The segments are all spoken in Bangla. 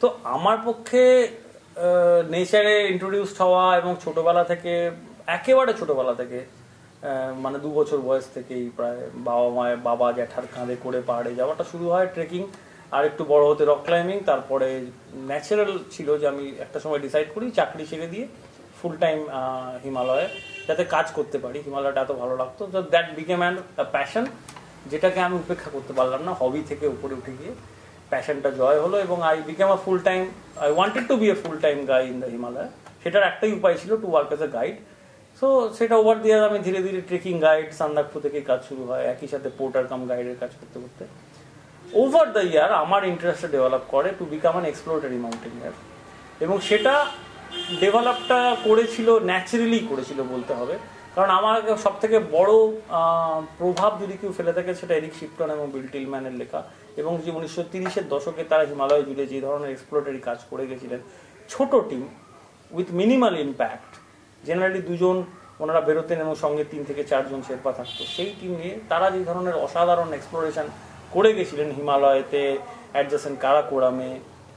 তো আমার পক্ষে নেচারে ইন্ট্রোডিউসড হওয়া এবং একেবারে ছোটবেলা থেকে মানে 2 বছর বয়স থেকেই প্রায় বাবা জ্যাঠার কাঁধে করে পাহাড়ে যাওয়াটা শুরু হয়, ট্রেকিং, আর একটু বড় হতে রক ক্লাইম্বিং। তারপরে ন্যাচারাল ছিল যে আমি একটা সময় ডিসাইড করি চাকরি ছেড়ে দিয়ে ফুল টাইম হিমালয়ে যাতে কাজ করতে পারি। হিমালয়টা এত ভালো লাগতো, তো দ্যাট বিকেম অ্যান প্যাশন, যেটাকে আমি উপেক্ষা করতে পারলাম না। হবি থেকে উপরে উঠে গিয়ে প্যাশনটা জয় হলো এবং I became a full time, I wanted to be a full time guy in the Himalaya. সেটার একটাই উপায় ছিল, to work as a guide. So সেটা ওভার দিয়ে আমি ধীরে ধীরে ট্রেকিং গাইড সান্দাকফু থেকে কাজ শুরু হয়, একই সাথে পোর্টার কাম গাইডের কাজ করতে করতে ওভার দ্য ইয়ার আমার ইন্টারেস্টটা ডেভেলপ করে to become an exploratory mountaineer. এবং সেটা ডেভেলপটা ন্যাচারালি করেছিল বলতে হবে, কারণ আমার সব থেকে বড় প্রভাব যদি কেউ ফেলে থাকে সেটা এরিক শিপটন এবং বিল টিলম্যানের লেখা। এবং যে 1930-এর দশকে তারা হিমালয় জুড়ে যে ধরনের এক্সপ্লোরেটরি কাজ করে গেছিলেন, ছোট team with minimal impact, generally 2 জন ওনারা বেরোতেন এবং সঙ্গে 3 থেকে 4 জন শেরপা থাকতো, সেই টিম নিয়ে তারা যে ধরনের অসাধারণ এক্সপ্লোরেশন করে গেছিলেন হিমালয়তে, অ্যাডজাসেন্ট কারাকোরামে,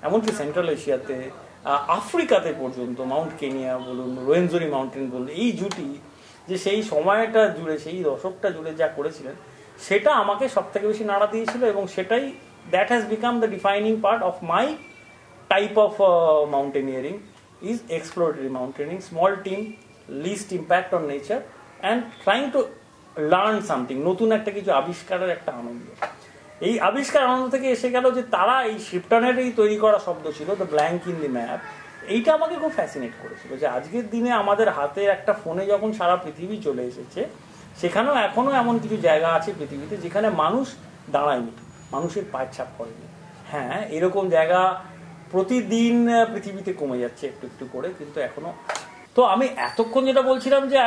এমনকি সেন্ট্রাল এশিয়াতে, আফ্রিকাতে পর্যন্ত, মাউন্ট কেনিয়া বলুন, রোয়েনজোরি মাউন্টেন বলুন, এই জুটি যে সেই সময়টা জুড়ে, সেই দশকটা জুড়ে যা করেছিলেন, সেটা আমাকে সব থেকে বেশি নাড়া দিয়েছিল। এবং সেটাই that has become the defining part of my type of mountaineering is exploratory mountaineering, small team, least impact on nature and trying to learn something, নতুন একটা কিছু আবিষ্কারের একটা আনন্দ। এই আবিষ্কার আনন্দ থেকে এসে গেল যে তারা এই শিপটনেরই তৈরি করা শব্দ ছিল the blank in the map. এইটা আমাকে খুব ফ্যাসিনেট করেছিল যে আজকের দিনে আমাদের হাতে একটা ফোনে যখন সারা পৃথিবী চলে এসেছে, সেখানেও এখনো এমন কিছু জায়গা আছে পৃথিবীতে যেখানে মানুষ দাঁড়ায়নি, মানুষের পায়ের ছাপ পড়েনি। হ্যাঁ, এরকম জায়গা প্রতিদিন পৃথিবীতে কমে যাচ্ছে একটু একটু করে, কিন্তু এখনো। তো আমি এতক্ষণ যেটা বলছিলাম যে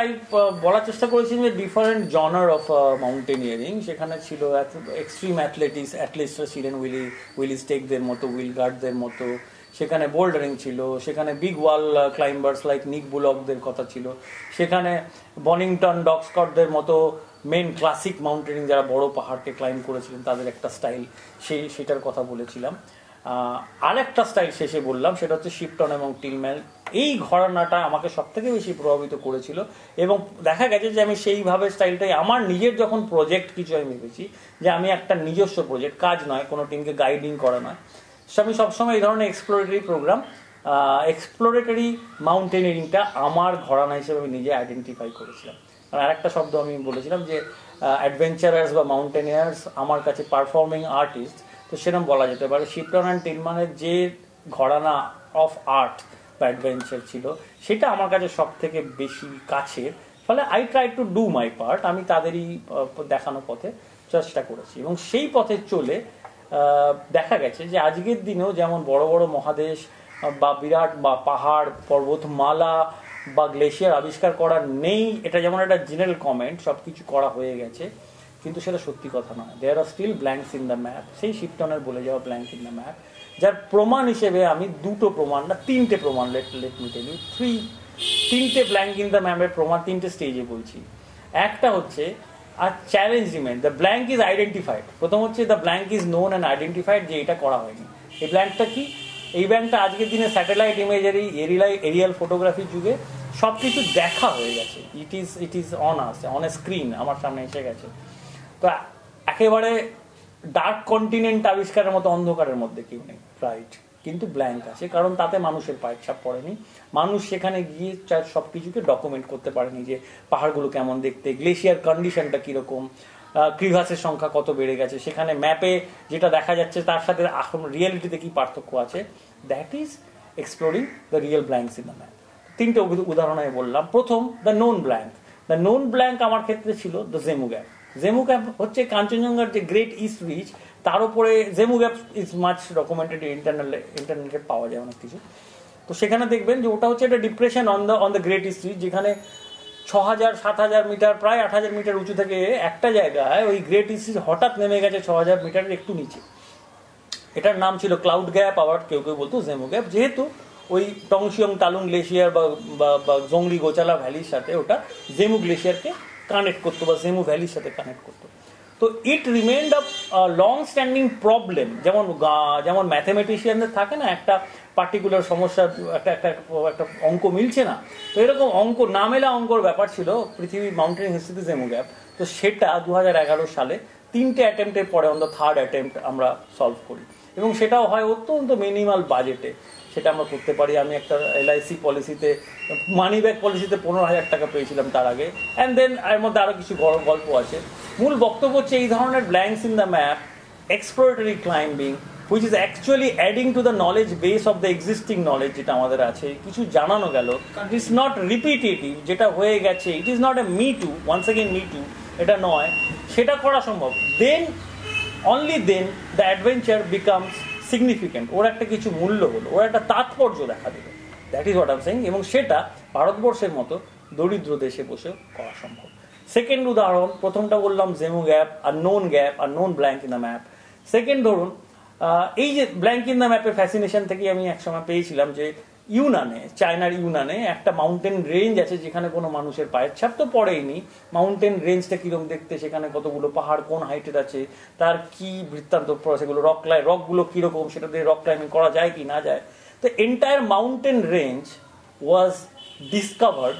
বলার চেষ্টা করেছি যে ডিফারেন্ট জনার অফ মাউন্টেনিয়ারিং, সেখানে ছিল এক্সট্রিম অ্যাথলিস্টরা ছিলেন, উইলি স্টেকদের মতো, উইল গার্ডদের মতো, সেখানে বোল্ডারিং ছিল, সেখানে বিগ ওয়াল ক্লাইম্বার্স লাইক নিক বুলকদের কথা ছিল, সেখানে বনিংটন ডগস্কটদের মতো মেন ক্লাসিক মাউন্টেনিং যারা বড় পাহাড়কে ক্লাইম্ব করেছিলেন তাদের একটা স্টাইল, সেটার কথা বলেছিলাম। আরেকটা স্টাইল শেষে বললাম, সেটা হচ্ছে শিপটন এবং টিলম্যান। এই ঘরানাটা আমাকে সব থেকে বেশি প্রভাবিত করেছিল এবং দেখা গেছে যে আমি সেইভাবে স্টাইলটাই আমার নিজের যখন প্রজেক্ট কিছু আমি ভেবেছি যে আমি একটা নিজস্ব প্রজেক্ট, কাজ নয়, কোনো টিমকে গাইডিং করা নয়, আমি সবসময় এই ধরনের এক্সপ্লোরেটরি প্রোগ্রাম, এক্সপ্লোরেটরি মাউন্টেনিয়ারিংটা আমার ঘরানা হিসেবে আমি নিজে আইডেন্টিফাই করেছিলাম। আর আরেকটা শব্দ আমি বলেছিলাম যে অ্যাডভেঞ্চারার্স বা মাউন্টেনিয়ার্স আমার কাছে পারফর্মিং আর্টিস্ট, তো সেরকম বলা যেতে পারে। শিপটন অ্যান্ড টিলম্যানের যে ঘরানা অফ আর্ট বা অ্যাডভেঞ্চার ছিল সেটা আমার কাছে সব থেকে বেশি কাছের, ফলে I try to do my part, আমি তাদেরই দেখানো পথে চেষ্টা করেছি। এবং সেই পথে চলে দেখা গেছে যে আজকের দিনেও যেমন বড় বড় মহাদেশ বা বিরাট বা পাহাড় পর্বতমালা বা গ্লেশিয়ার আবিষ্কার করা নেই, এটা যেমন একটা জেনারেল কমেন্ট, সব কিছু করা হয়ে গেছে, কিন্তু সেটা সত্যি কথা নয়। There are still blanks in the map, সেই শিপটনের বলে যাওয়া ব্ল্যাঙ্ক ইন দ্য ম্যাপ, যার প্রমাণ হিসেবে আমি 2টো প্রমাণ না 3টে প্রমাণ, লেট মি টেল ইউ 3টে ব্ল্যাঙ্ক ইন দ্য ম্যাপের প্রমাণ 3টে স্টেজে বলছি। একটা হচ্ছে আর challenge remain, the blank is identified. প্রথম হচ্ছে the blank is known and identified, যে এটা করা হয়নি। এই ব্ল্যাঙ্কটা কি? এই ব্ল্যাঙ্কটা আজকের দিনে স্যাটেলাইট ইমেজারি, এরিয়াল ফটোগ্রাফির যুগে সব কিছু দেখা হয়ে গেছে, it is on a screen আমার সামনে এসে গেছে। তো একেবারে ডার্ক কন্টিনেন্ট আবিষ্কারের মতো অন্ধকারের মধ্যে কেউ নেই, রাইট, কিন্তু ব্ল্যাঙ্ক আছে, কারণ তাতে মানুষের পায়ের ছাপ পড়েনি। মানুষ সেখানে গিয়ে সব কিছুকে ডকুমেন্ট করতে পারেনি, যে পাহাড়গুলো কেমন দেখতে, গ্লেশিয়ার কন্ডিশনটা কীরকম, ক্রিভাসের সংখ্যা কত বেড়ে গেছে, সেখানে ম্যাপে যেটা দেখা যাচ্ছে তার সাথে এখন রিয়েলিটিতে কী পার্থক্য আছে, that is exploring the real blanks in the map. 3টে উদাহরণ আমি বললাম। প্রথম, the known blank. The known blank আমার ক্ষেত্রে ছিল the Zemu gap. Zemu gap হচ্ছে কাঞ্চনজঙ্ঘার যে গ্রেট ইস্ট রিচ, তার উপরে Zemu gap is much documented, ইন্টারনেটে পাওয়া যায় অনেক কিছু। তো সেখানে দেখবেন যে ওটা হচ্ছে একটা depression on the great east reach, যেখানে 6000-7000 মিটার, প্রায় 8000 মিটার উঁচু থেকে একটা জায়গায় ওই গ্রেট ইস্ট রিচ হঠাৎ নেমে গেছে 6000 মিটারের একটু নিচে। এটার নাম ছিল ক্লাউড গ্যাপ, আবার কেউ কেউ বলতো জেমু গ্যাপ, যেহেতু ওই টংশিয়ং তালুং গ্লেশিয়ার বা জংলি গোচালা ভ্যালির সাথে ওটা জেমু গ্লেশিয়ারকে কানেক্ট করতো বা জেমু ভ্যালির সাথে কানেক্ট করতো। তো ইট remained a long standing problem. যেমন ম্যাথমেটিশিয়ানদের থাকে না, একটা পার্টিকুলার সমস্যা, একটা অঙ্ক মিলছে না, তো এরকম অঙ্ক না মেলা অঙ্কর ব্যাপার ছিল পৃথিবী মাউন্টেনিং হিস্ট্রিতে জেমু গ্যাপ। তো সেটা 2011 সালে 3টে অ্যাটেম্পটের পরে অন দ্য থার্ড অ্যাটেম্পট আমরা সলভ করি, এবং সেটাও হয় অত্যন্ত মিনিমাল বাজেটে। সেটা আমরা করতে পারি। আমি একটা এলআইসি পলিসিতে, মানি ব্যাক পলিসিতে 15,000 টাকা পেয়েছিলাম তার আগে। অ্যান্ড দেন এর মধ্যে আরও কিছু গল্প আছে। মূল বক্তব্য হচ্ছে এই ধরনের blanks in the map, exploratory climbing, which is actually adding to the knowledge base of the existing knowledge যেটা আমাদের আছে, কিছু জানানো গেল, it is not repetitive, যেটা হয়ে গেছে, it is not a me too, once again me too, এটা নয়, সেটা করা সম্ভব। Then only then the adventure becomes significant, ওর একটা কিছু মূল্য হলো, ওর একটা তাৎপর্য দেখা দিল, that is what I am saying. এবং সেটা ভারতবর্ষের মতো দরিদ্র দেশে বসে করা সম্ভব। সেকেন্ড উদাহরণ, প্রথমটা বললাম জেমু গ্যাপ, আর known blank in the map. Second ধরুন, এই যে ব্ল্যাঙ্ক ইন দ্য ম্যাপের ফ্যাসিনেশন থেকে আমি একসময় পেয়েছিলাম যে ইউনানে, চায়নার ইউনানে একটা মাউন্টেন রেঞ্জ আছে যেখানে কোনো মানুষের পায়ের ছাপ তো পড়েইনি। মাউন্টেন রেঞ্জটা কিরকম দেখতে, সেখানে কতগুলো পাহাড় কোন হাইটের আছে, তার কি বৃত্তান্ত, সেগুলো রকগুলো কিরকম, সেটা দিয়ে রক ক্লাইম্বিং করা যায় কি না যায়। তো entire mountain range was discovered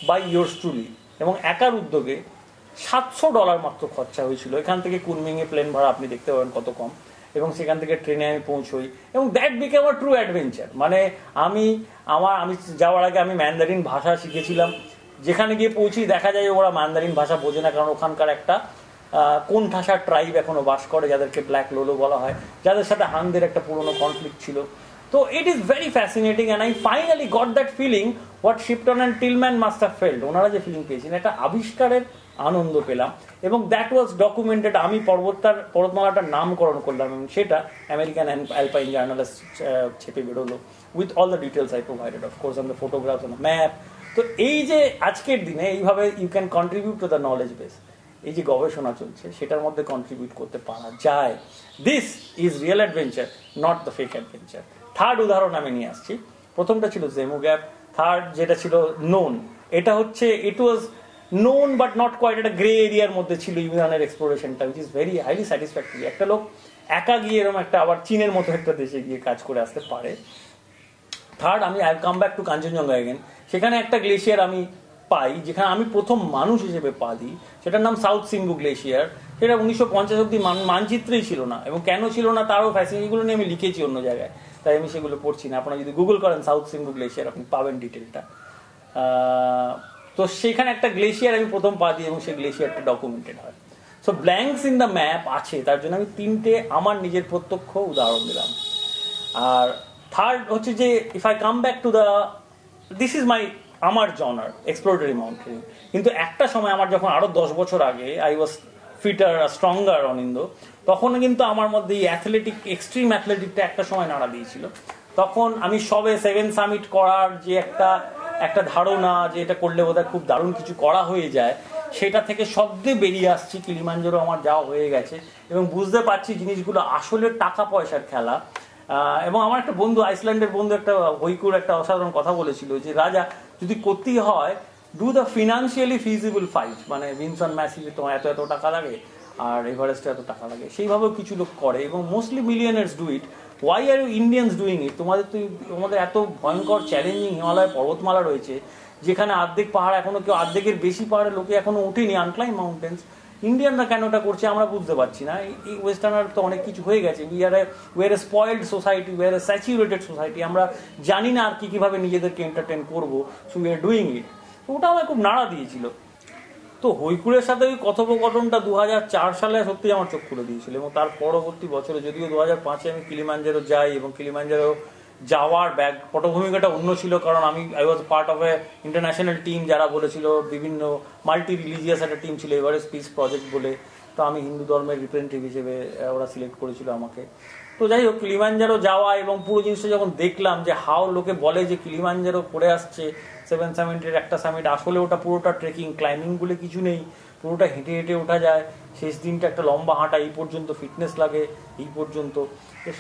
by yours truly, এবং একার উদ্যোগে $700 মাত্র খরচা হয়েছিল। এখান থেকে কুনমিংয়ে প্লেন ভাড়া আপনি দেখতে পাবেন কত কম, এবং সেখান থেকে ট্রেনে আমি পৌঁছই, এবং that became a true adventure. মানে আমি যাওয়ার আগে আমি ম্যান্দারিন ভাষা শিখেছিলাম। যেখানে গিয়ে পৌঁছি দেখা যায় ওরা ম্যান্দারিন ভাষা বোঝে না, কারণ ওখানকার একটা কোণঠাসা ট্রাইব এখনো বাস করে, যাদেরকে ব্ল্যাক লোলো বলা হয়, যাদের সাথে হানদের একটা পুরনো কনফ্লিক্ট ছিল। তো it is very fascinating, and I finally got that feeling what Shipton and Tilman must have felt. ওনারা যে ফিলিং পেয়েছেন, একটা আবিষ্কারের আনন্দ পেলাম, এবং দ্যাট ওয়াজ ডকুমেন্টেড। আমি পর্বতমালাটার নামকরণ করলাম, এবং সেটা আমেরিকান অ্যালপাইন জার্নালে ছেপে বেরোলো with all the details I provided, of course, on the photographs, on the map. তো এই যে আজকের দিনে এইভাবে you can contribute to the knowledge base, এই যে গবেষণা চলছে সেটার মধ্যে কন্ট্রিবিউট করতে পারা যায়। This is real adventure, not the fake adventure. Third উদাহরণ আমি নিয়ে আসছি। প্রথমটা ছিল জেমু গ্যাপ, থার্ড যেটা ছিল নোন, এটা হচ্ছে it was known but not quite, একটা গ্রে এরিয়ার মধ্যে ছিল ইউনানের এক্সপ্লোরেশনটা, which is very highly satisfactory. একটা লোক একা গিয়ে এরকম একটা, আবার চীনের মতো একটা দেশে গিয়ে কাজ করে আসতে পারে। থার্ড, আমি I come back to Kanchenjunga again. সেখানে একটা গ্লেশিয়ার আমি পাই, যেখানে আমি প্রথম মানুষ হিসেবে পা দিই, সেটার নাম সাউথ সিম্বু গ্লেশিয়ার। সেটা 1950 অব্দি মানচিত্রেই ছিল না, এবং কেন ছিল না তারও ফ্যাসিলিটিগুলো নিয়ে আমি লিখেছি অন্য জায়গায়, তাই আমি সেগুলো পড়ছি না। আপনারা যদি গুগল করেন সাউথ সিম্বু গ্লেশিয়ার, আপনি পাবেন ডিটেলটা। তো সেখানে একটা গ্লেশিয়ার আমি প্রথম পা দিই, এবং সেই গ্লেশিয়ারটা ডকুমেন্টেড হয়। So blanks in the map আছে, তার জন্য আমি 3টে আমার নিজের প্রত্যক্ষ উদাহরণ দিলাম। আর থার্ড হচ্ছে যে if I come back to the, this is আমার জনার এক্সপ্লোরেটরি মাউন্টেনিং। কিন্তু একটা সময় আমার, যখন আরো 10 বছর আগে আই ওয়াজ ফিটার স্ট্রঙ্গার অনিন্দ, তখন কিন্তু আমার মধ্যে এই এক্সট্রিম অ্যাথলেটিকটা একটা সময় নাড়া দিয়েছিল। তখন আমি সবে 7 সামিট করার যে একটা ধারণা, যে এটা করলে বোধহয় খুব দারুণ কিছু করা হয়ে যায়, সেটা থেকে সদ্যে বেরিয়ে আসছি। কিলিমাঞ্জারো আমার যাওয়া হয়ে গেছে, এবং বুঝতে পারছি জিনিসগুলো আসলে টাকা পয়সার খেলা। এবং আমার একটা বন্ধু, আইসল্যান্ডের বন্ধু, একটা হইকুর একটা অসাধারণ কথা বলেছিল যে রাজা, যদি করতেই হয় do the financially feasible fight, মানে ভিনসন ম্যাসিভে তোমার এত এত টাকা লাগে, আর এভারেস্টে এত টাকা লাগে, সেইভাবেও কিছু লোক করে, এবং mostly millionaires do it. Why are you Indians doing it? তোমাদের এত ভয়ঙ্কর চ্যালেঞ্জিং হিমালয় পর্বতমালা রয়েছে, যেখানে অর্ধেক পাহাড় এখনো, কেউ অর্ধেকের বেশি পাহাড়ে লোকে এখনো ওঠেনি, আনক্লাইম মাউন্টেন্স। ইন্ডিয়ানরা কেন ওটা করছে আমরা বুঝতে পারছি না। এই ওয়েস্টার্নার তো অনেক কিছু হয়ে গেছে। We are A spoiled society, we are A saturated society. আমরা জানি না আর কিভাবে নিজেদেরকে এন্টারটেন করবো, so we are doing it. তো ওটা আমার খুব নাড়া দিয়েছিল। তো হইকুরের সাথে ওই কথোপকথনটা 2004 সালে সত্যি আমার চোখ খুলে দিয়েছিল, এবং তার পরবর্তী বছরে, যদিও 2005-এ আমি কিলিমাঞ্জারো যাই, এবং কিলিমাঞ্জারো যাওয়ার পটভূমিকাটা অন্য ছিল, কারণ I was part of A international team যারা বলেছিল, বিভিন্ন মাল্টি রিলিজিয়াস একটা টিম ছিল, এভারেস্ট পিস প্রজেক্ট বলে। তো আমি হিন্দু ধর্মের রিপ্রেজেন্টেটিভ হিসেবে ওরা সিলেক্ট করেছিল আমাকে। তো যাই হোক, কিলিমাঞ্জারো যাওয়া এবং পুরো জিনিসটা যখন দেখলাম, যে হাও লোকে বলে যে কিলিমাঞ্জারো করে আসছে 7 সামিটের একটা সামিট, আসলে ওটা পুরোটা ট্রেকিং, ক্লাইম্বিং বলে কিছু নেই, পুরোটা হেঁটে হেঁটে ওঠা যায়। শেষ দিনটা একটা লম্বা হাঁটা, এই পর্যন্ত ফিটনেস লাগে, এই পর্যন্ত।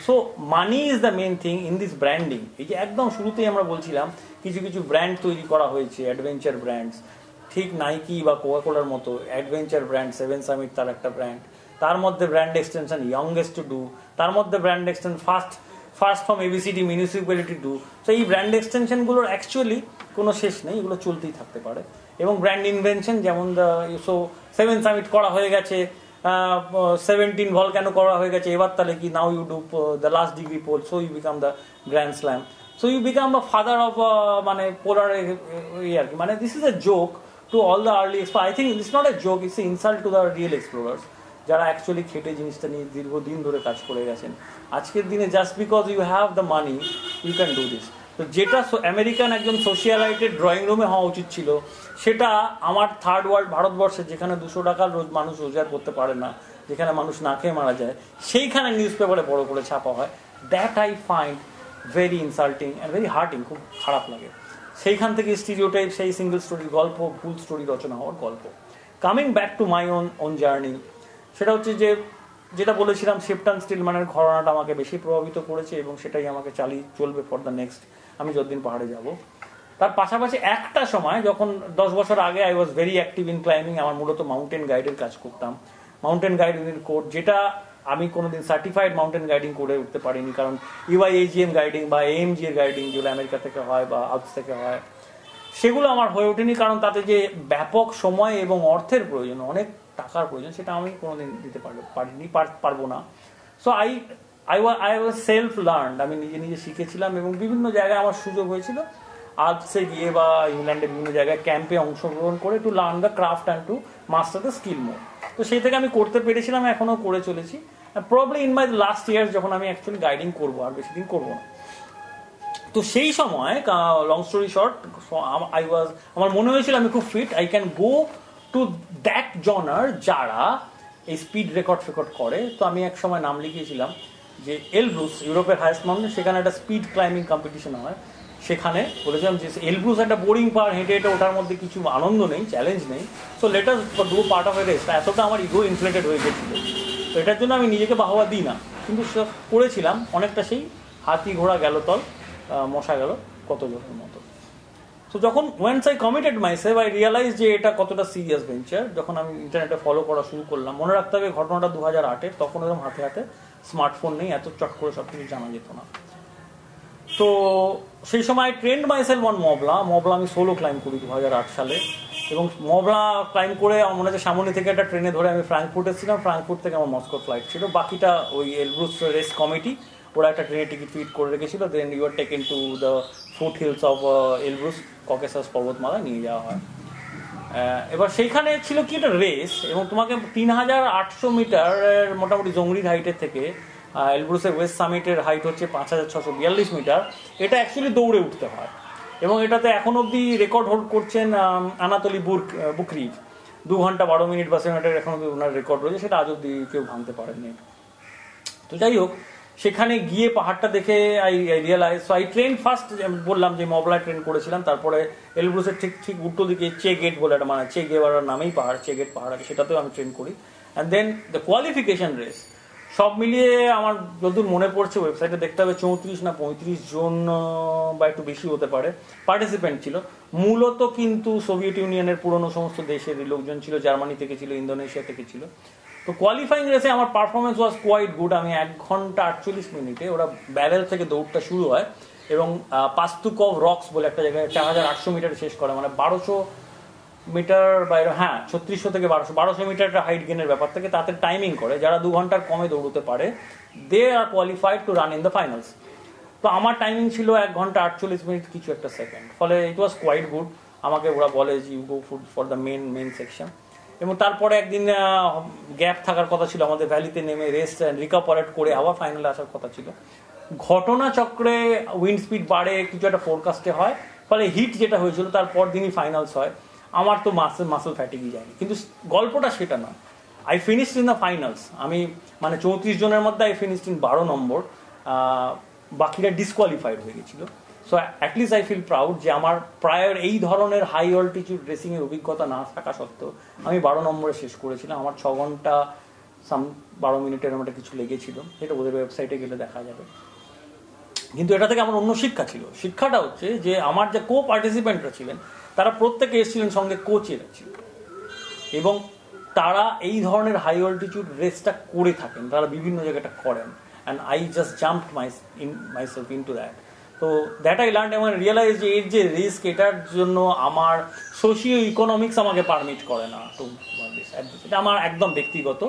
So money is the main thing in this branding. এই যে একদম শুরুতেই আমরা বলছিলাম, কিছু কিছু ব্র্যান্ড তৈরি করা হয়েছে, অ্যাডভেঞ্চার ব্র্যান্ডস। ঠিক নাইকি বা কোকাকোলার মতো অ্যাডভেঞ্চার ব্র্যান্ড, সেভেন সামিট তার একটা ব্র্যান্ড, তার মধ্যে brand extension youngest to do, তার মধ্যে brand extension first from ABCD municipality do. So এই ব্র্যান্ড এক্সটেনশনগুলোর অ্যাকচুয়ালি কোনো শেষ নেই, এগুলো চলতেই থাকতে পারে। এবং ব্র্যান্ড ইনভেনশন যেমন সো সেভেন সামিট করা হয়ে গেছে, 17 ভলক্যানো করা হয়ে গেছে, এবার তাহলে কি now you do the last degree pole, so you become the grand slam, so you become the father of মানে পোলার আর কি। মানে this is a joke to all the early explore. I think it's not a joke, it's a insult to the real explorers, যারা অ্যাকচুয়ালি খেটে জিনিসটা নিয়ে দীর্ঘদিন ধরে কাজ করে গেছেন। আজকের দিনে just because you have the money you can do this. তো যেটা আমেরিকান একজন সোশিয়ালাইটেড ড্রয়িং রুমে হওয়া উচিত ছিল, সেটা আমার থার্ড ওয়ার্ল্ড ভারতবর্ষে, যেখানে 200 টাকার রোজ মানুষ রোজগার করতে পারে না, যেখানে মানুষ না খেয়ে মারা যায়, সেইখানে নিউজ পেপারে বড় করে ছাপা হয়। That I find very insulting and very hurting, খুব খারাপ লাগে। সেইখান থেকে স্টিরিওটাইপ, সেই সিঙ্গেল স্টোরির গল্প, ভুল স্টোরি রচনা হওয়ার গল্প। Coming back to my own journey, সেটা হচ্ছে যে যেটা বলেছিলাম, শিপটন স্টিলম্যানের ঘটনাটা আমাকে বেশি প্রভাবিত করেছে এবং সেটাই আমাকে চালিয়ে চলবে ফর দ্য নেক্সট, আমি যতদিন পাহাড়ে যাব। তার পাশাপাশি একটা সময় যখন 10 বছর আগে I was very active in climbing, আমার মূলত মাউন্টেন গাইডের কাজ করতাম, মাউন্টেন গাইড ইউনিট কোড, যেটা আমি কোনোদিন সার্টিফাইড মাউন্টেন গাইডিং করে উঠতে পারিনি, কারণ ইউআইএজিএম গাইডিং বা এএমজি এর গাইডিং যেগুলো আমেরিকা থেকে হয় বা আউটস থেকে হয়, সেগুলো আমার হয়ে ওঠেনি, কারণ তাতে যে ব্যাপক সময় এবং অর্থের প্রয়োজন, অনেক টাকার প্রয়োজন, সেটা আমি কোনোদিন দিতে পারবো না। So I was self learned, আমি নিজে নিজে শিখেছিলাম এবং বিভিন্ন জায়গায় আমার সুযোগ হয়েছিল আলপসে গিয়ে বা ইংল্যান্ডের বিভিন্ন জায়গায় ক্যাম্পে অংশগ্রহণ করে to learn the craft and to master the skill more. তো সেই থেকে আমি করতে পেরেছিলাম, এখনও করে চলেছি। Probably in my last year যখন আমি অ্যাকচুয়ালি গাইডিং করবো, আর বেশি দিন করবো না। তো সেই সময় লং স্টোরি শর্ট, আমার মনে হয়েছিল আমি খুব fit, I can go to that জনার যারা এই স্পিড রেকর্ড করে। তো আমি এক সময় নাম লিখিয়েছিলাম যে এলব্রুস, ইউরোপের হাইয়েস্ট মাউন্টেন, সেখানে একটা স্পিড ক্লাইম্বিং কম্পিটিশন হয়। সেখানে বলেছিলাম যে এলব্রুস একটা বোরিং পাহাড়, হেঁটে হেঁটে ওঠার মধ্যে কিছু আনন্দ নেই, চ্যালেঞ্জ নেই, so let us do part of a race. এতটা আমার ইগো ইনফ্লেটেড হয়ে গেছিল, তো এটার জন্য আমি নিজেকে বাহবা দিই না, কিন্তু করেছিলাম অনেকটা সেই হাতি ঘোড়া গেল তল, মশা গেল কত জনের মতো। তো যখন once I committed myself, I realise যে এটা কতটা সিরিয়াস ভেঞ্চার। যখন আমি ইন্টারনেটে ফলো করা শুরু করলাম, মনে রাখতে হবে ঘটনাটা 2008-এর, তখন এরকম হাতে হাতে স্মার্টফোন নেই, এত চট করে সব কিছু জানা যেত না। তো সেই সময় ট্রেন্ড মাইসেলফ অন মবলা আমি সোলো ক্লাইম্ব করি 2008 সালে, এবং মবলা ক্লাইম্ব করে আমার মনে হচ্ছে সামনে থেকে একটা ট্রেনে ধরে আমি ফ্রাঙ্কফুর্ট এসেছিলাম, ফ্রাঙ্কফুর্ট থেকে আমার মস্কো ফ্লাইট ছিল, বাকিটা ওই এলব্রুস রেস কমিটি ওরা একটা ট্রেনের টিকিট ফিট করে রেখেছিল, then you are taken to the foothills of Elbrus, Caucasus পর্বতমালায় নিয়ে যাওয়া হয়। এবার সেইখানে ছিল কি একটা রেস, এবং তোমাকে 3800 মিটারের মোটামুটি জংরির হাইটের থেকে এলব্রুসের ওয়েস্ট সামিটের হাইট হচ্ছে 5642 মিটার, এটা অ্যাকচুয়ালি দৌড়ে উঠতে হয়। এবং এটাতে এখন অবধি রেকর্ড হোল্ড করছেন আনাতলি বুকরিভ, 2 ঘন্টা 12 মিনিট বা 7 মিনিটের এখন অবধি ওনার রেকর্ড রয়েছে, সেটা আজ অবধি কেউ ভাঙতে পারেনি। তো যাই হোক, সেখানে গিয়ে পাহাড়টা দেখে I realise, so I train first, বললাম যে মবলায় ট্রেন করেছিলাম, তারপরে এলব্রুসের ঠিক উল্টো দিকে চে গেট বলে একটা, মানে চে গেভারার নামেই পাহাড়, চে গেট পাহাড় আছে, সেটাতেও আমি ট্রেন করি। And then the qualification race, সব মিলিয়ে আমার যতদূর মনে পড়ছে, ওয়েবসাইটে দেখতে হবে 34 না 35 জন বা একটু বেশি হতে পারে পার্টিসিপেন্ট ছিল। মূলত কিন্তু সোভিয়েত ইউনিয়নের পুরনো সমস্ত দেশের লোকজন ছিল, জার্মানি থেকে ছিল, ইন্দোনেশিয়া থেকে ছিল। তো কোয়ালিফাইং রেসে আমার পারফরমেন্স ওয়াজ কোয়াইট গুড। আমি 1 ঘন্টা 48 মিনিটে, ওরা ব্যারেল থেকে দৌড়টা শুরু হয় এবং পাস্তুকভ রক্স বলে একটা জায়গায় 4800 মিটার শেষ করে, মানে 1200 মিটার বাইরে, হ্যাঁ 3600 থেকে 1200 মিটার হাইট গেনের ব্যাপার থেকে তাতে টাইমিং করে, যারা 2 ঘন্টার কমে দৌড়তে পারে they are qualified to run in the finals. তো আমার টাইমিং ছিল 1 ঘন্টা 48 মিনিট কিছু একটা সেকেন্ড, ফলে ইট ওয়াজ কোয়াইট গুড। আমাকে ওরা বলে যে you go for the main section. এবং তারপরে একদিন গ্যাপ থাকার কথা ছিল, আমাদের ভ্যালিতে নেমে রেস্ট অ্যান্ড রিকাপারেট করে আবার ফাইনালে আসার কথা ছিল। ঘটনাচক্রে উইন্ড স্পিড বাড়ে, কিছু একটা ফোরকাস্টে হয়, ফলে হিট যেটা হয়েছিল তারপর দিনই ফাইনালস হয়। আমার তো মাসল ফ্যাটিগই যায়নি, কিন্তু গল্পটা সেটা না। I finished in the finals, আমি মানে 34 জনের মধ্যে আই ফিনিশড ইন 12 নম্বর, বাকিরা ডিসকোয়ালিফাইড হয়ে গেছিল। So at least I feel proud যে আমার প্রায়র এই ধরনের হাই অল্টিটিউড রেসিংয়ের অভিজ্ঞতা না থাকা সত্ত্বেও আমি 12 নম্বরে শেষ করেছিলাম। আমার 6 ঘন্টা 12 মিনিটের মতো কিছু লেগেছিল, সেটা ওদের ওয়েবসাইটে গেলে দেখা যাবে। কিন্তু এটা থেকে আমার অন্য শিক্ষা ছিল। শিক্ষাটা হচ্ছে যে আমার যে কো পার্টিসিপেন্টরা ছিলেন তারা প্রত্যেকে এসেছিলেন সঙ্গে কোচেরা ছিল, এবং তারা এই ধরনের হাই অল্টিটিউড রেসটা করে থাকেন, তারা বিভিন্ন জায়গাটা করেন, and I just jumped myself into that. তো দ্যাট আই লার্ন এবং রিয়েলাইজ যে এর যে রিস্ক, এটার জন্য আমার সোশিও ইকোনমিক্স আমাকে পারমিট করে না টু দিস। এটা আমার একদম ব্যক্তিগত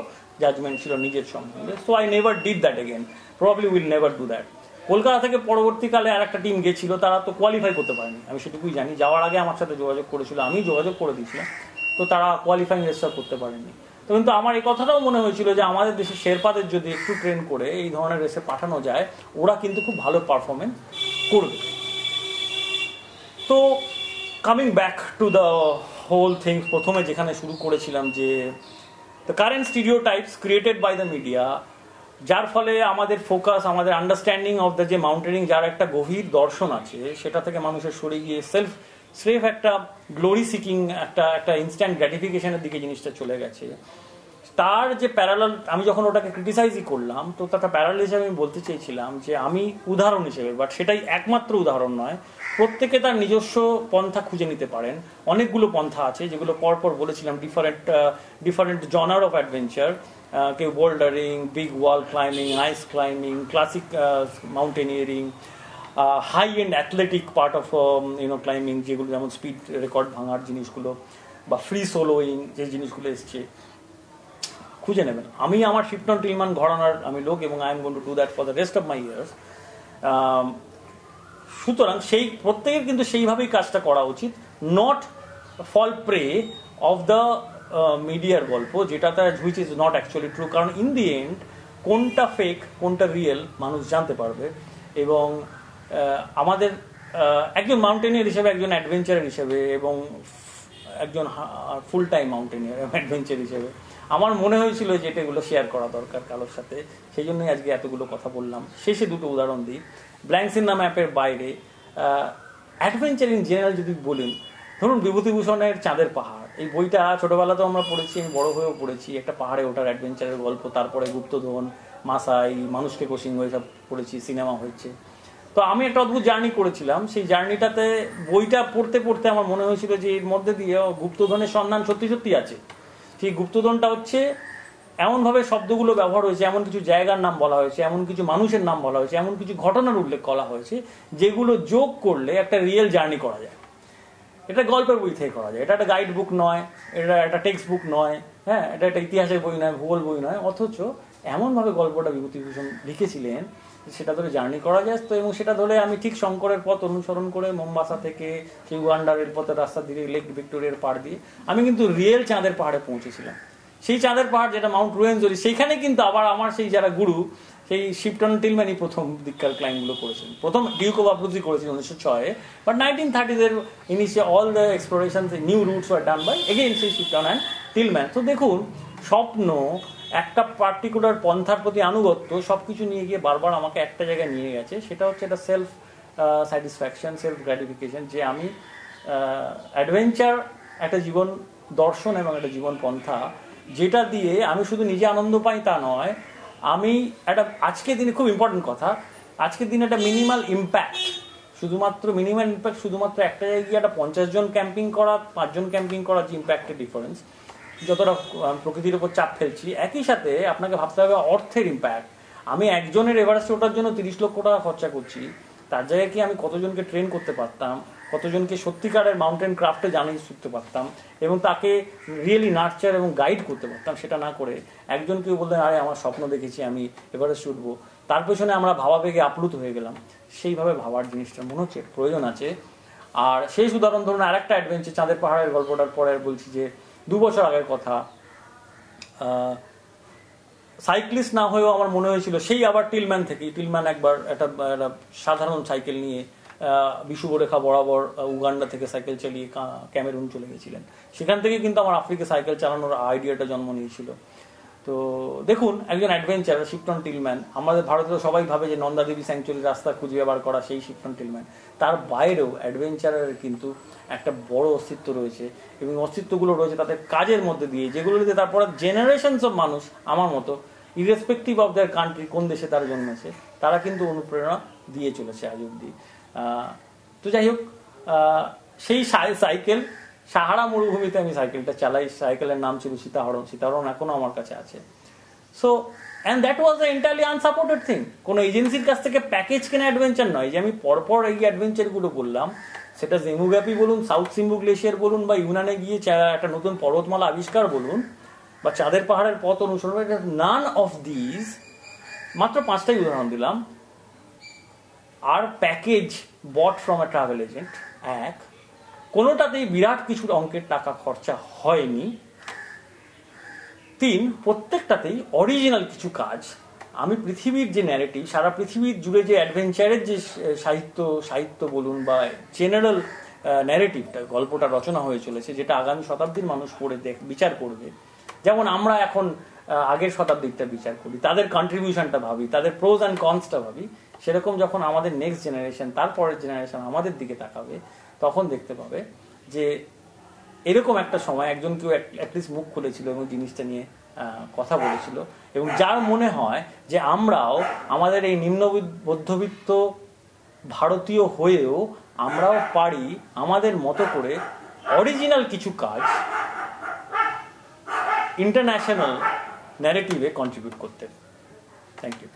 জাজমেন্ট ছিল নিজের সম্বন্ধে। So I never did that again, probably will never do that. Kolkata থেকে পরবর্তীকালে আর একটা টিম গেছিল, তারা তো কোয়ালিফাই করতে পারেনি, আমি সেটুকুই জানি। যাওয়ার আগে আমার সাথে যোগাযোগ করেছিল, আমি যোগাযোগ করে দিয়েছিলাম, তো তারা কোয়ালিফাইং রেজিস্টার করতে পারেনি। তো কিন্তু আমার এই কথাটাও মনে হয়েছিল যে আমাদের দেশে শেরপাদের যদি একটু ট্রেন করে এই ধরনের রেসে পাঠানো যায়, ওরা কিন্তু খুব ভালো পারফরমেন্স করবে। তো coming back to the whole things, প্রথমে যেখানে শুরু করেছিলাম যে the current stereotypes created by the media, যার ফলে আমাদের ফোকাস, আমাদের আন্ডারস্ট্যান্ডিং অফ দ্য যে মাউন্টেনিং, যার একটা গভীর দর্শন আছে, সেটা থেকে মানুষের সরে গিয়ে স্রেফ একটা গ্লোরি সিকিং, একটা ইনস্ট্যান্ট গ্র্যাটিফিকেশনের দিকে জিনিসটা চলে গেছে। তার যে প্যারালাল, আমি যখন ওটাকে ক্রিটিসাইজই করলাম, তো তার প্যারালাল হিসেবে আমি বলতে চেয়েছিলাম যে আমি উদাহরণ হিসেবে, বাট সেটাই একমাত্র উদাহরণ নয়, প্রত্যেকে তার নিজস্ব পন্থা খুঁজে নিতে পারেন। অনেকগুলো পন্থা আছে যেগুলো পরপর বলেছিলাম, ডিফারেন্ট জনার অফ অ্যাডভেঞ্চার, কেউ bouldering, big wall climbing, ice climbing, classic mountaineering, high end athletic part of climbing, যেগুলো যেমন স্পিড রেকর্ড ভাঙার জিনিসগুলো, বা ফ্রি সোলোইং যে জিনিসগুলো এসছে, খুঁজে নেবেন। আমি আমার শিপটন টিলম্যান ঘরানার আমি লোক, এবং I am going to do that for the rest of my years. সুতরাং সেই প্রত্যেকের কিন্তু সেইভাবেই কাজটা করা উচিত, not fall prey of the মিডিয়ার গল্প, যেটা তার which is not actually true. কারণ ইন দি এন্ড কোনটা ফেক কোনটা রিয়েল মানুষ জানতে পারবে। এবং আমাদের একজন মাউন্টেনিয়ার হিসেবে, একজন অ্যাডভেঞ্চারার হিসেবে, এবং একজন ফুল টাইম মাউন্টেনিয়ার অ্যাডভেঞ্চার হিসেবে আমার মনে হয়েছিল যে এটাগুলো শেয়ার করা দরকার কারোর সাথে। সেই জন্যই আজকে এতগুলো কথা বললাম। শেষে দুটো উদাহরণ দিই। ব্ল্যাঙ্কস ইন দ্য ম্যাপের বাইরে অ্যাডভেঞ্চার ইন জেনারেল যদি বলেন, ধরুন বিভূতিভূষণের চাঁদের পাহাড়, এই বইটা ছোটবেলাতেও আমরা পড়েছি, আমি বড় হয়েও পড়েছি। একটা পাহাড়ে ওঠার অ্যাডভেঞ্চারের গল্প, তারপরে গুপ্তধন, মাসাই, মানুষকে কোচিং এসব পড়েছি, সিনেমা হয়েছে। তো আমি একটা অদ্ভুত জার্নি করেছিলাম। সেই জার্নিটাতে বইটা পড়তে পড়তে আমার মনে হয়েছিল যে এর মধ্যে দিয়ে গুপ্তধনের সন্ধান সত্যি সত্যি আছে। সেই গুপ্তধনটা হচ্ছে এমনভাবে শব্দগুলো ব্যবহার হয়েছে, এমন কিছু জায়গার নাম বলা হয়েছে, এমন কিছু মানুষের নাম বলা হয়েছে, এমন কিছু ঘটনার উল্লেখ করা হয়েছে, যেগুলো যোগ করলে একটা রিয়েল জার্নি করা যায়। এটা গল্পের বই থেকে করা যায়, এটা একটা গাইড বুক নয়, এটা একটা টেক্সট বুক নয়, হ্যাঁ, এটা একটা ইতিহাসের বই নয়, ভূগোল বই নয়। অথচ এমনভাবে গল্পটা বিভূতিভূষণ লিখেছিলেন, সেটা ধরে জার্নি করা যায়। তো এবং সেটা ধরে আমি ঠিক শঙ্করের পথ অনুসরণ করে মোম্বাসা থেকে সেই ওয়ান্ডার রেলপথের রাস্তা দিয়ে লেক ভিক্টোরিয়ার পাড় দিয়ে আমি কিন্তু রিয়েল চাঁদের পাহাড়ে পৌঁছেছিলাম। সেই চাঁদের পাহাড় যেটা মাউন্ট রুয়েনজরি, সেইখানে কিন্তু আবার আমার সেই যারা গুরু, সেই শিপটন টিলম্যানই প্রথম দিককার ক্লাইম্বগুলো করেছেন। প্রথম ডিউক অফ আব্রুজি করেছেন 1906, but 1930s initial all the explorations, new routes were done by again সেই শিপটন অ্যান্ড টিলম্যান। তো দেখুন, স্বপ্ন, একটা পার্টিকুলার পন্থার প্রতি আনুগত্য, সবকিছু নিয়ে গিয়ে বারবার আমাকে একটা জায়গায় নিয়ে গেছে। সেটা হচ্ছে একটা সেলফ স্যাটিসফ্যাকশন, সেলফ গ্র্যাটিফিকেশন, যে আমি অ্যাডভেঞ্চার একটা জীবন দর্শন এবং একটা জীবন পন্থা, যেটা দিয়ে আমি শুধু নিজে আনন্দ পাই তা নয়, আমি একটা আজকের দিনে খুব ইম্পর্টেন্ট কথা, আজকের দিনে একটা মিনিমাল ইম্প্যাক্ট, শুধুমাত্র একটা জায়গায় গিয়ে একটা 50 জন ক্যাম্পিং করা, 5 জন ক্যাম্পিং করা, যে ইম্প্যাক্টের ডিফারেন্স, যতটা প্রকৃতির উপর চাপ ফেলছি, একই সাথে আপনাকে ভাবতে হবে অর্থের ইম্প্যাক্ট। আমি একজনের এভারেস্টে ওঠার জন্য 30 লক্ষ টাকা খরচা করছি, তার জায়গায় কি আমি কতজনকে ট্রেন করতে পারতাম, কতজনকে সত্যিকারের মাউন্টেন ক্রাফটে জানিয়ে শিখতে পারতাম, এবং তাকে রিয়েলি নার্চার এবং গাইড করতে পারতাম। সেটা না করে একজন কেউ বললেন, আরে আমার স্বপ্ন দেখেছি আমি এভারেস্ট উঠবো, তার পেছনে আমরা ভাবাবেগে আপ্লুত হয়ে গেলাম। সেইভাবে ভাবার জিনিসটা মনে হচ্ছে প্রয়োজন আছে। আর সেই উদাহরণ ধরুন আরেকটা অ্যাডভেঞ্চার, চাঁদের পাহাড়ের গল্পটার পরে বলছি যে 2 বছর আগের কথা, সাইক্লিস্ট না হয়েও আমার মনে হয়েছিল সেই আবার টিলম্যান থেকেই, টিলম্যান একবার একটা সাধারণ সাইকেল নিয়ে বিষুবরেখা বরাবর উগান্ডা থেকে সাইকেল চালিয়ে ক্যামেরুন চলে গেছিলেন। সেখান থেকে কিন্তু আমার আফ্রিকা সাইকেল চালানোর আইডিয়াটা জন্ম নিয়েছিল। তো দেখুন, একজন অ্যাডভেঞ্চার শিপটন টিলম্যান, আমাদের ভারতের সবাই ভাবে যে নন্দাদেবী স্যাংচুরি রাস্তা খুঁজে বার করা সেই শিপটন টিলম্যান, তার বাইরেও অ্যাডভেঞ্চারের কিন্তু একটা বড় অস্তিত্ব রয়েছে, এবং অস্তিত্বগুলো রয়েছে তাদের কাজের মধ্যে দিয়ে, যেগুলোতে তারপরে জেনারেশনস অফ মানুষ আমার মতো, ইরেসপেক্টিভ অফ দেয়ার কান্ট্রি, কোন দেশে তারা জন্মেছে, তারা কিন্তু অনুপ্রেরণা দিয়ে চলেছে আজ অব্দি। তো যাই হোক, সেই সাইকেল, সাহারা মরুভূমিতে আমি সাইকেলটা চালাই, সাইকেলের নাম ছিল সীতাহরণ, সীতাহরণ এখনো আমার কাছে আছে। So and that was the entirely unsupported thing. কোনো এজেন্সির কাছ থেকে প্যাকেজ কেনা অ্যাডভেঞ্চার নয় যে আমি পরপর এই অ্যাডভেঞ্চারগুলো বললাম, সেটা জেমুগ্যাপি বলুন, সাউথ সিম্বু গ্লেশিয়ার বলুন, বা ইউনানে গিয়ে একটা নতুন পর্বতমালা আবিষ্কার বলুন, বা চাঁদের পাহাড়ের পথ অনুসরণ, নান অফ দিজ, মাত্র 5টাই উদাহরণ দিলাম, আর package bought from a travel agent. এক, কোনোটাতেই বিরাট কিছু অঙ্কের টাকা খরচা হয়নি। 3, প্রত্যেকটাতেই অরিজিনাল কিছু কাজ। আমি পৃথিবীর যে ন্যারেটিভ, সারা পৃথিবীর জুড়ে যে অ্যাডভেঞ্চারের যে সাহিত্য বলুন বা জেনারেল ন্যারেটিভটা, গল্পটা রচনা হয়ে চলেছে, যেটা আগামী শতাব্দীর মানুষ পড়ে বিচার করবে, যেমন আমরা এখন আগের শতাব্দীরটা বিচার করি, তাদের কন্ট্রিবিউশনটা ভাবি, তাদের প্রোজ অ্যান্ড কনসটা ভাবি, সেরকম যখন আমাদের নেক্সট জেনারেশন, তারপরের জেনারেশন আমাদের দিকে তাকাবে, তখন দেখতে পাবে যে এরকম একটা সময় একজন কেউ অ্যাটলিস্ট মুখ খুলেছিল এবং জিনিসটা নিয়ে কথা বলেছিল, এবং যার মনে হয় যে আমরাও আমাদের এই নিম্ন মধ্যবিত্ত ভারতীয় হয়েও আমরাও পারি আমাদের মতো করে অরিজিনাল কিছু কাজ ইন্টারন্যাশনাল ন্যারেটিভে কন্ট্রিবিউট করতে। Thank you.